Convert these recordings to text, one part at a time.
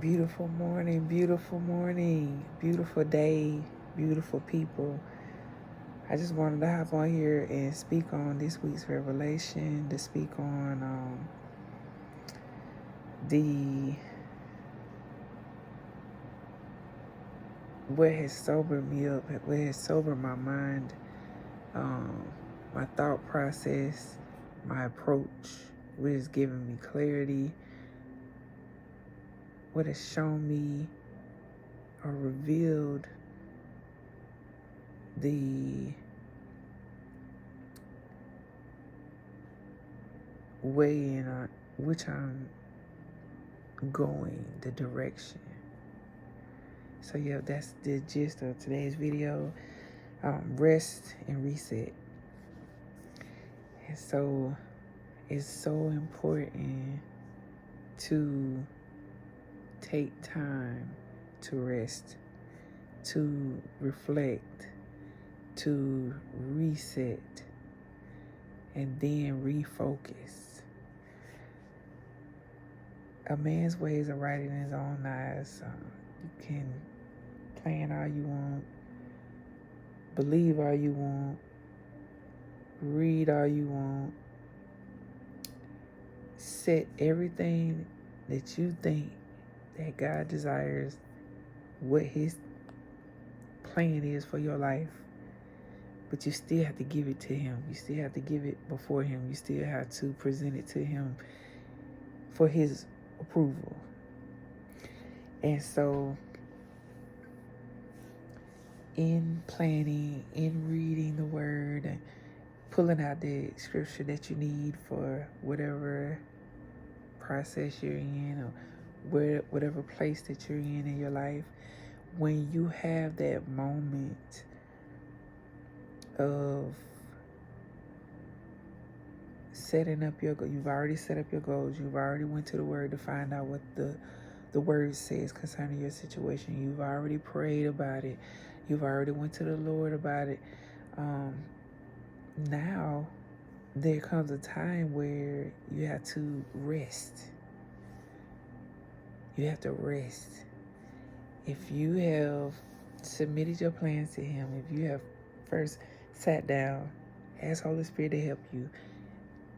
Beautiful morning, beautiful day, beautiful people. I just wanted to hop on here and speak on this week's revelation, to speak on the what has sobered me up, what has sobered my mind, um, my thought process, my approach, what has given me clarity, what has shown me or revealed the way in which I'm going, the direction. So yeah, that's the gist of today's video. Rest and reset. And so it's so important to take time to rest, to reflect, to reset, and then refocus. A man's ways are right in his own eyes. You can plan all you want, believe all you want, read all you want, set everything that you think that God desires, what his plan is for your life, but you still have to give it to him. You still have to give it before him. You still have to present it to him for his approval. And so in planning, in reading the word, and pulling out the scripture that you need for whatever process you're in, or whatever place that you're in your life, when you have that moment of setting up your goals, you've already set up your goals, you've already went to the word to find out what the word says concerning your situation, you've already prayed about it, you've already went to the Lord about it. Now there comes a time where you have to rest. You have to rest. If you have submitted your plans to him, if you have first sat down, ask Holy Spirit to help you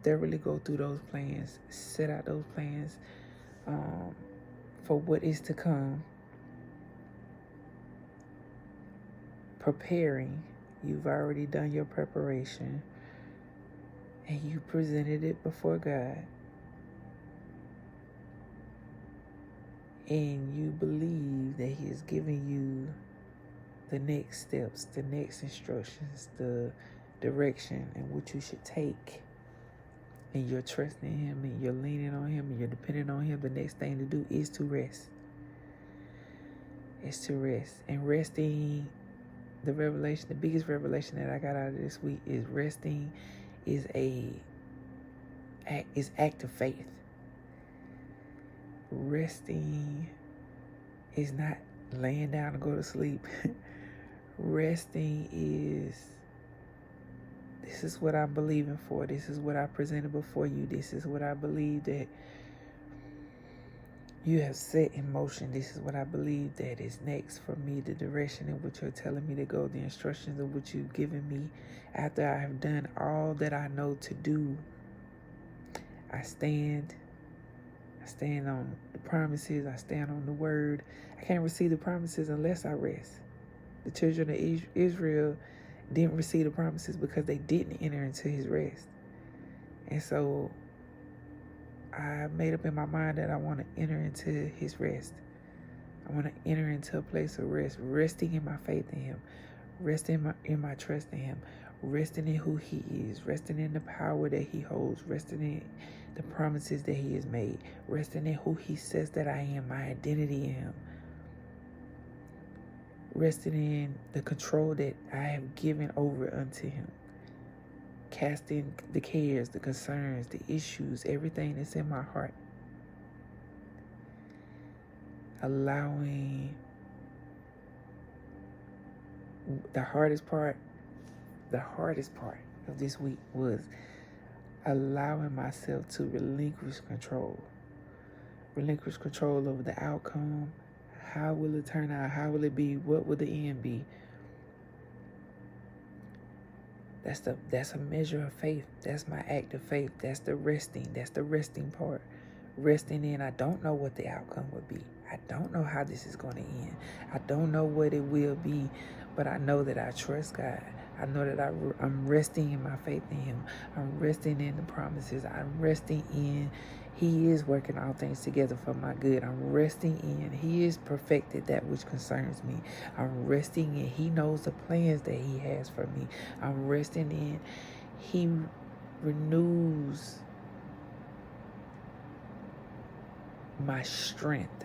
thoroughly go through those plans, set out those plans for what is to come, preparing, you've already done your preparation, and you presented it before God, and you believe that he is giving you the next steps, the next instructions, the direction in which you should take, and you're trusting him, and you're leaning on him, and you're depending on him, the next thing to do is to rest. It's to rest. And resting, the biggest revelation that I got out of this week is resting is act of faith. Resting is not laying down to go to sleep. Resting is, this is what I'm believing for. This is what I presented before you. This is what I believe that you have set in motion. This is what I believe that is next for me, the direction in which you're telling me to go, the instructions of which you've given me. After I have done all that I know to do, I stand on the promises. I stand on the word. I can't receive the promises unless I rest. The children of Israel didn't receive the promises because they didn't enter into his rest. And so I made up in my mind that I want to enter into his rest. I want to enter into a place of rest, resting in my faith in him, resting in my trust in him, resting in who he is, resting in the power that he holds, resting in the promises that he has made, resting in who he says that I am, my identity in him, resting in the control that I have given over unto him, casting the cares, the concerns, the issues, everything that's in my heart, allowing the hardest part of this week was allowing myself to relinquish control, relinquish control over the outcome. How will it turn out? How will it be? What will the end be? That's a measure of faith. That's my act of faith. That's the resting. That's the resting part. Resting in, I don't know what the outcome will be. I don't know how this is going to end. I don't know what it will be, but I know that I trust God. I know that I'm resting in my faith in Him. I'm resting in the promises. I'm resting in He is working all things together for my good. I'm resting in He is perfected that which concerns me. I'm resting in He knows the plans that He has for me. I'm resting in He renews my strength.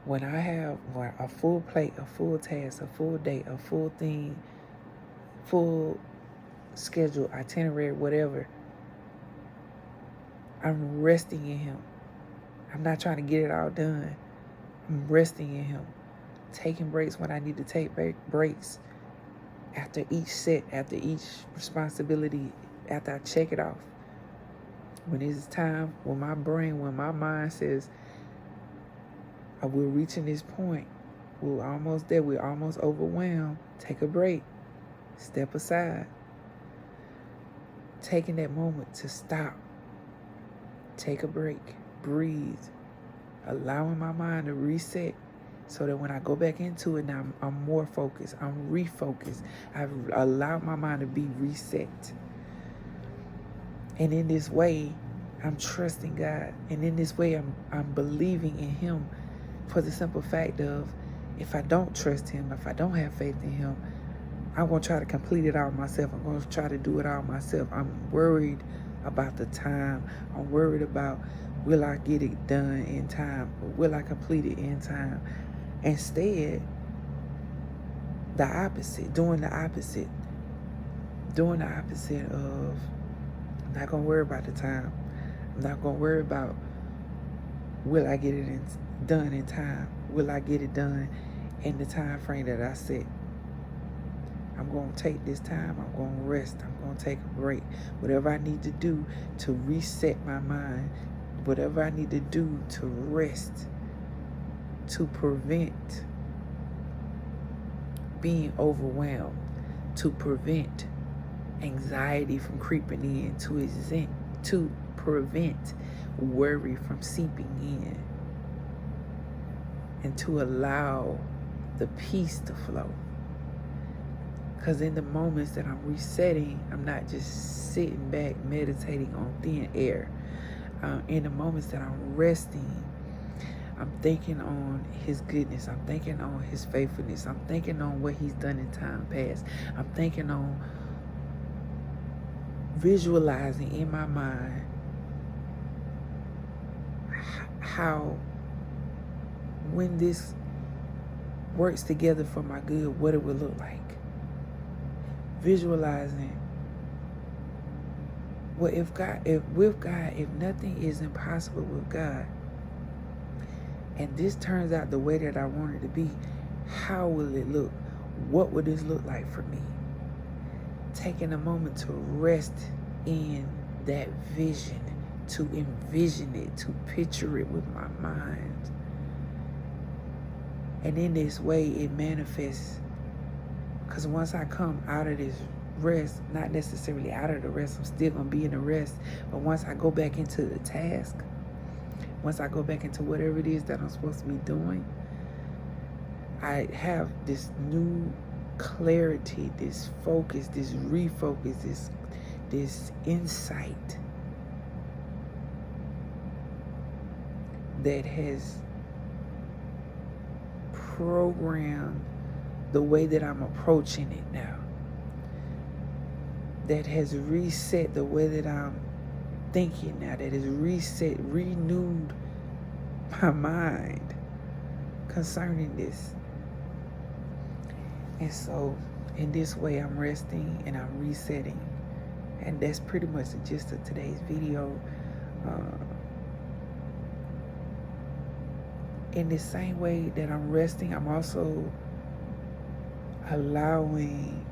When I have a full plate, a full task, a full day, a full thing, full schedule, itinerary, whatever, I'm resting in Him. I'm not trying to get it all done. I'm resting in Him. Taking breaks when I need to take breaks. After each set, after each responsibility, after I check it off. When it's time, when my mind says, we're reaching this point, we're almost there, we're almost overwhelmed, take a break, step aside. Taking that moment to stop, take a break, breathe, allowing my mind to reset so that when I go back into it now, I'm more focused, I'm refocused. I've allowed my mind to be reset. And in this way, I'm trusting God. And in this way, I'm believing in Him for the simple fact of, if I don't trust Him, if I don't have faith in Him, I'm going to try to complete it all myself. I'm going to try to do it all myself. I'm worried about the time. I'm worried about, will I get it done in time? Will I complete it in time? Instead, the opposite, doing the opposite of, I'm not going to worry about the time. I'm not going to worry about, will I get it done in time? Will I get it done in the time frame that I set? I'm going to take this time. I'm going to rest. I'm going to take a break. Whatever I need to do to reset my mind, whatever I need to do to rest, to prevent being overwhelmed, to prevent anxiety from creeping in, to prevent worry from seeping in, and to allow the peace to flow. Because in the moments that I'm resetting, I'm not just sitting back meditating on thin air. In the moments that I'm resting, I'm thinking on His goodness. I'm thinking on His faithfulness. I'm thinking on what He's done in time past. I'm thinking on visualizing in my mind how, when this works together for my good, what it will look like. Visualizing, well, if nothing is impossible with God, and this turns out the way that I want it to be, how will it look? What would this look like for me? Taking a moment to rest in that vision, to envision it, to picture it with my mind. And in this way, it manifests. Because once I come out of this rest, not necessarily out of the rest, I'm still going to be in the rest. But once I go back into the task, once I go back into whatever it is that I'm supposed to be doing, I have this new clarity, this focus, this refocus, this insight that has programmed the way that I'm approaching it now, that has reset the way that I'm thinking now, that has renewed my mind concerning this. And so in this way, I'm resting and I'm resetting. And that's pretty much the gist of today's video. In the same way that I'm resting, I'm also allowing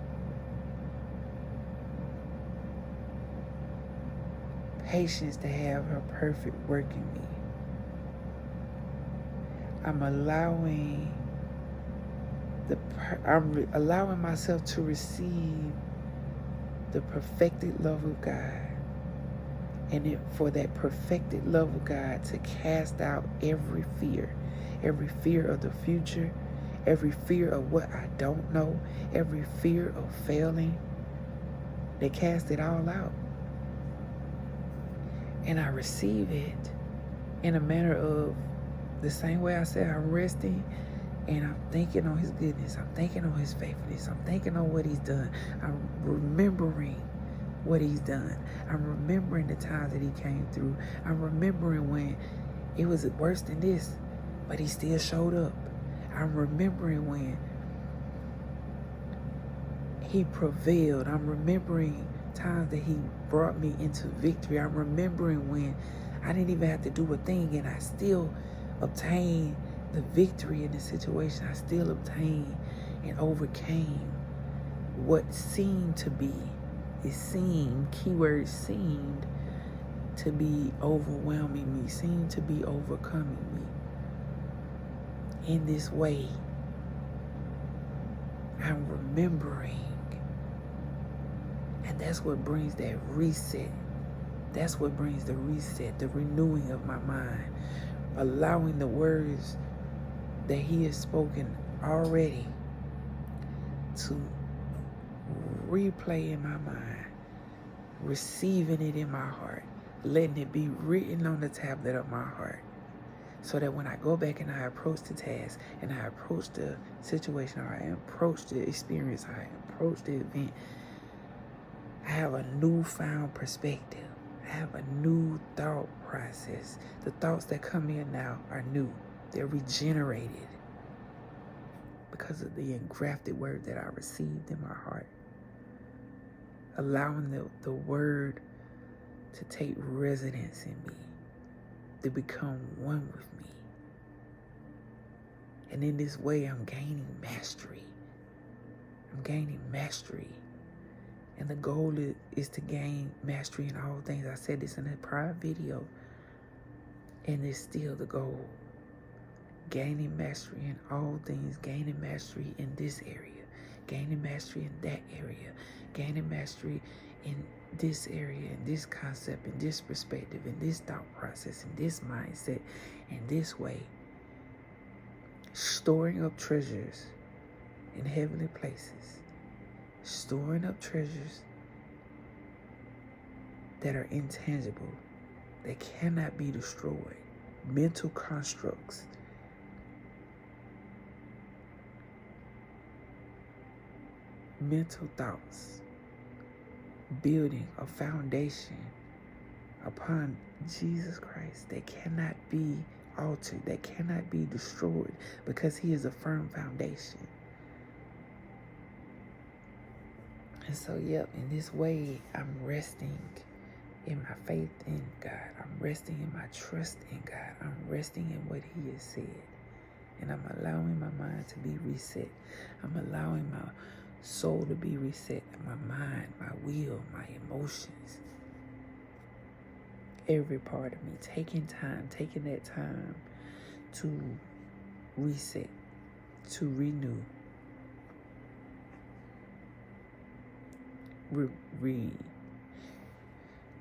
patience to have her perfect work in me. I'm allowing allowing myself to receive the perfected love of God, and for that perfected love of God to cast out every fear of the future, every fear of what I don't know, every fear of failing. They cast it all out. And I receive it in a manner of the same way I said I'm resting and I'm thinking on his goodness. I'm thinking on his faithfulness. I'm thinking on what he's done. I'm remembering what he's done. I'm remembering the times that he came through. I'm remembering when it was worse than this, but he still showed up. I'm remembering when he prevailed. I'm remembering times that he brought me into victory. I'm remembering when I didn't even have to do a thing and I still obtained the victory in the situation. I still obtained and overcame what seemed to be, keyword seemed to be overwhelming me, seemed to be overcoming me. In this way, I'm remembering. And that's what brings that reset. That's what brings the reset, the renewing of my mind. Allowing the words that he has spoken already to replay in my mind, receiving it in my heart, letting it be written on the tablet of my heart, so that when I go back and I approach the task and I approach the situation, or I approach the experience, I approach the event, I have a newfound perspective. I have a new thought process. The thoughts that come in now are new. They're regenerated because of the engrafted word that I received in my heart. Allowing the word to take residence in me, to become one with me. And in this way, I'm gaining mastery. I'm gaining mastery. And the goal is to gain mastery in all things. I said this in a prior video, and it's still the goal. Gaining mastery in all things, gaining mastery in this area, gaining mastery in that area, gaining mastery in this area, in this concept, in this perspective, in this thought process, in this mindset, in this way. Storing up treasures in heavenly places. Storing up treasures that are intangible, that cannot be destroyed. Mental constructs. Mental thoughts. Building a foundation upon Jesus Christ that cannot be altered, that cannot be destroyed, because he is a firm foundation. And so, in this way, I'm resting in my faith in God. I'm resting in my trust in God. I'm resting in what he has said. And I'm allowing my mind to be reset. I'm allowing my soul to be reset. My mind, my will, my emotions. Every part of me. Taking that time to reset, to renew.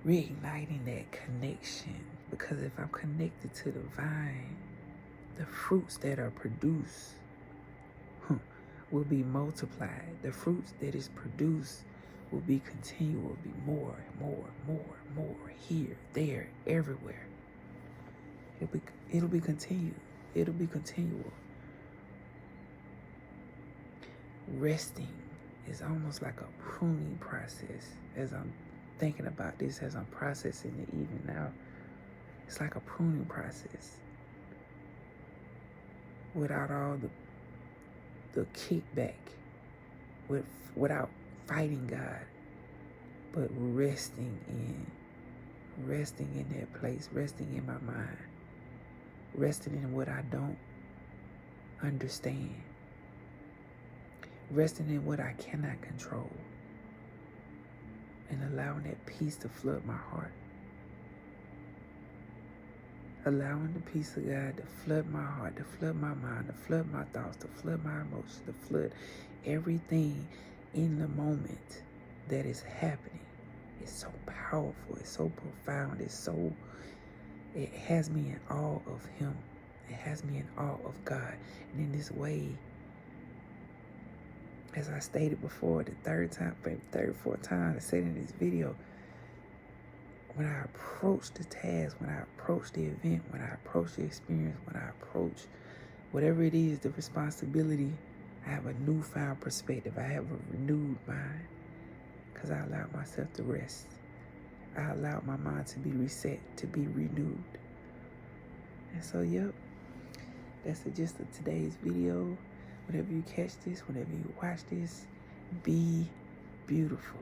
Reigniting that connection, because if I'm connected to the vine, the fruits that are produced will be multiplied. The fruits that is produced will be continual, will be more, here, there, everywhere. It'll be continued. It'll be continual. Resting is almost like a pruning process. As I'm thinking about this, as I'm processing it even now, it's like a pruning process. Without all the kickback, without fighting God, but resting in that place, resting in my mind, resting in what I don't understand, resting in what I cannot control, and allowing that peace to flood my heart. allowing the peace of God to flood my heart, to flood my mind, to flood my thoughts, to flood my emotions, to flood everything in the moment that is happening. It's so powerful. It's so profound. It has me in awe of Him. It has me in awe of God. And in this way, as I stated before, the third, fourth time I said in this video, when I approach the task, when I approach the event, when I approach the experience, when I approach whatever it is, the responsibility, I have a newfound perspective. I have a renewed mind because I allowed myself to rest. I allowed my mind to be reset, to be renewed. And so, yep, that's the gist of today's video. Whenever you catch this, whenever you watch this, be beautiful.